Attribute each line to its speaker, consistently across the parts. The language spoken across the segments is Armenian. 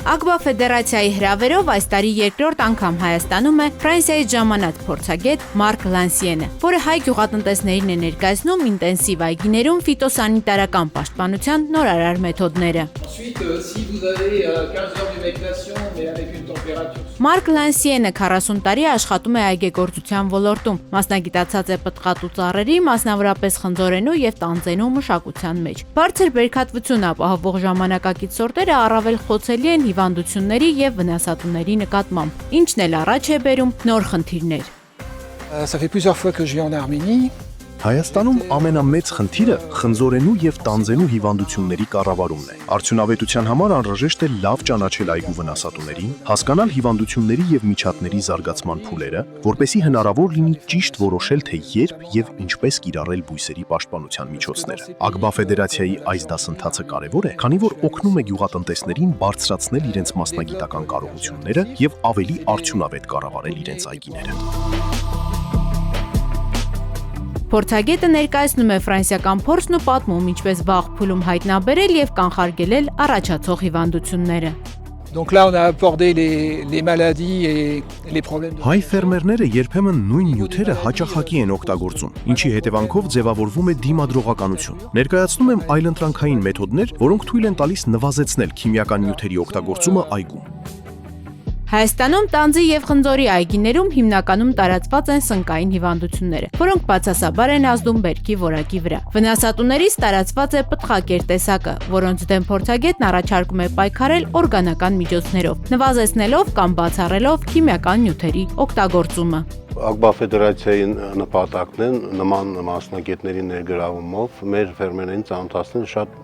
Speaker 1: Ագբա ֆեդերացիայի հրավերով այս տարի երկրորդ անգամ Հայաստանում է Ֆրանսիայից ժամանած փորձագետ Մարկ Լանսիենը, որը հայ գյուղատնտեսներին է ներկայացնում ինտենսիվ այգիներում ֆիտոսանիտարական պաշտպանության նորարար մեթոդները։ Մարկ Լանսիենը 40 տարի աշխատում է այգեգործության ոլորտում, մասնագիտացած է պտղատու ծառերի, մասնավորապես խնձորենու եւ տանձենու մշակության մեջ։ Բարձր բերքատվություն ապահովող ժամանակակից սորտերը առավել խոցելի են հիվանդությունների եւ վնասատուների նկատմամբ, ինչն էլ առաջ է բերում նոր խնդիրներ։
Speaker 2: Ça fait plusieurs fois que je vais en Arménie.
Speaker 3: Հայաստանում ամենամեծ խնդիրը խնձորենու եւ տանձենու հիվանդությունների կառավարումն է։ Արդյունավետության համար անհրաժեշտ է լավ ճանաչել այգու վնասատուներին, հասկանալ հիվանդությունների եւ միջատների զարգացման փուլերը, որպեսզի հնարավոր լինի ճիշտ որոշել, թե երբ եւ ինչպես կիրառել բույսերի պաշտպանության միջոցները։ Ագբա ֆեդերացիայի այս դասընթացը կարեւոր է, քանի որ օգնում է գյուղատնտեսներին բարձրացնել իրենց մասնագիտական կարողությունները եւ ավելի արդյունավետ կառավարել իրենց այգիները։
Speaker 1: Փորձագետը ներկայացնում է ֆրանսիական փորձն ու պատմում, ինչպես վաղ փուլում հայտնաբերել եւ կանխարգելել առաջացող հիվանդությունները։
Speaker 2: Donc là on a abordé les maladies et les problèmes.
Speaker 3: Հայ ֆերմերները երբեմն նույն նյութերը հաճախակի են օգտագործում, ինչի հետևանքով ձևավորվում է դիմադրողականություն։ Ներկայացնում եմ այլընտրանքային մեթոդներ, որոնք թույլ են տալիս նվազեցնել քիմիական նյութերի օգտագործումը այգում։
Speaker 1: Հայաստանում տանձի եւ խնձորի այգիներում հիմնականում տարածված են սնկային հիվանդությունները, որոնք բացասաբար են ազդում բերքի որակի վրա։ Վնասատուներից տարածված է պտղակեր տեսակը, որոնց դեմ փորձագետն առաջարկում է պայքարել օրգանական միջոցներով, նվազեցնելով կամ բացառելով քիմիական նյութերի օգտագործումը։
Speaker 4: Ագբա ֆեդերացիայի նպատակն է նման մասնագետների ներգրավումով մեր ֆերմերներին ծանոթացնել շատ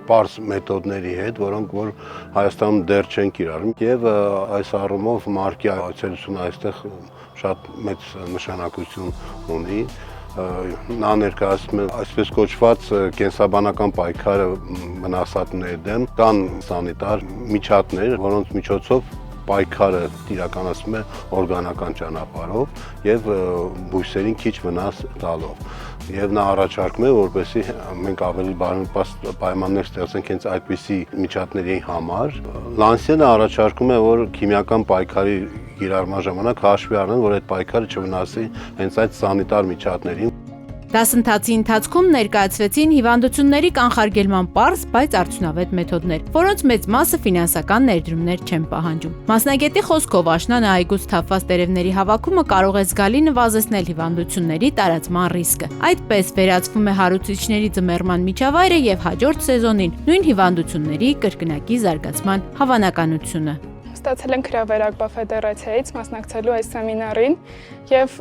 Speaker 4: պարզ մեթոդների հետ, որոնք որ Հայաստանում դեռ չեն կիրառում եւ այս առումով Մարկի այցելությունը այստեղ շատ մեծ նշանակություն ունի։ Նա ներկայացնում է այսպես կոչված կենսաբանական պայքարը վնասատուների դեմ, կան սանիտար միջատներ, որոնց միջոցով պայքարը իրականացվում է օրգանական ճանապարհով եւ բույսերին քիչ վնաս տալով։ Եվ նա առաջարկում է, որպեսզի մենք ավելի բարենպաստ պայմաններ ստեղծենք հենց այդպիսի միջատների համար։ Լանսիենը առաջարկում է, որ քիմիական պայքարի կիրառման ժամանակ հաշվի առնեն, որ այդ պայքարը չվնասի հենց այդ սանիտար միջատներին։
Speaker 1: Դասընթացի ընթացքում ներկայացվեցին հիվանդությունների կանխարգելման պարզ, բայց արդյունավետ մեթոդներ, որոնց մեծ մասը ֆինանսական ներդրումներ չեն պահանջում։ Մասնագետի խոսքով աշնանը այգուց թափված տերևների հավաքումը կարող է զգալի նվազեցնել հիվանդությունների տարածման ռիսկը։ Այդպես վերացվում է հարուցիչների ձմեռման միջավայրը եւ հաջորդ սեզոնին նույն հիվանդությունների կրկնակի զարգացման հավանականությունը։
Speaker 5: Ստացել ենք հրավեր Ագբա ֆեդերացիայից մասնակցելու այս սեմինարին եւ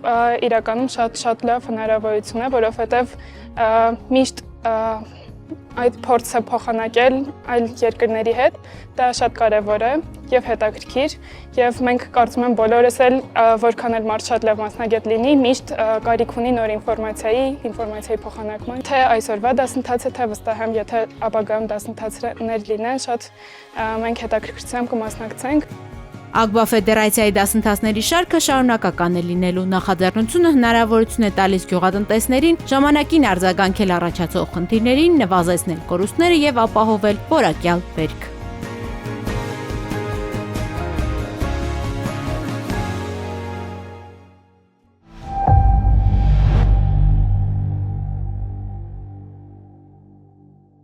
Speaker 5: իրականում շատ լավ հնարավորություն է, որովհետեւ միշտ այդ փորձը փոխանակել այլ երկրների հետ, դա շատ կարևոր է եւ հետաքրքիր եւ մենք կարծում եմ բոլորս էլ որքան էլ մարդ շատ լավ մասնագետ լինի, միշտ կարիք ունի նոր ինֆորմացիայի փոխանակման։ Թե այսօրվա դասընթացը, թե վստահ եմ, եթե ապագայում դասընթացներ լինեն, շատ մենք հետաքրքրությամբ կմասնակցենք։
Speaker 1: Ագբա ֆեդերացիայի դասընթացների շարքը շարունակական է լինելու, նախաձեռնությունը հնարավորություն է տալիս գյուղատնտեսներին ժամանակին արձագանքել առաջացող խնդիրներին, նվազեցնել կորուստները եւ ապահովել որակյալ բերք։